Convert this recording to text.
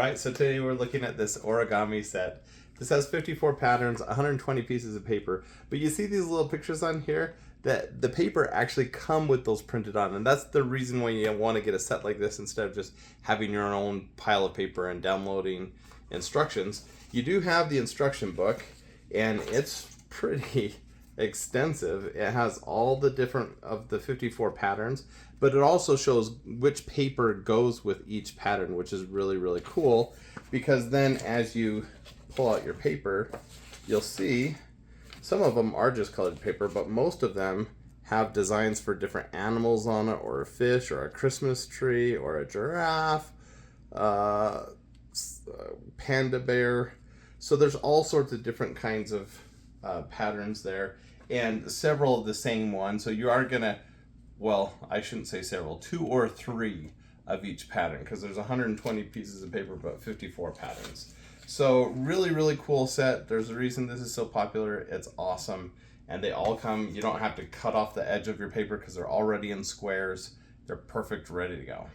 Alright, so today we're looking at this origami set. This has 54 patterns, 120 pieces of paper, but you see these little pictures on here that the paper actually come with those printed on, and that's the reason why you want to get a set like this instead of just having your own pile of paper and downloading instructions. You do have the instruction book, and it's pretty extensive. It has all the different of the 54 patterns, but it also shows which paper goes with each pattern, which is really, really cool, because then as you pull out your paper, you'll see some of them are just colored paper, but most of them have designs for different animals on it, or a fish, or a Christmas tree, or a giraffe, panda bear. So there's all sorts of different kinds of patterns there, and several of the same one. So you are gonna, well, I shouldn't say several, 2 or 3 of each pattern, because there's 120 pieces of paper but 54 patterns. So really, really cool set. There's a reason this is so popular. It's awesome, and they all come, you don't have to cut off the edge of your paper because they're already in squares. They're perfect, ready to go.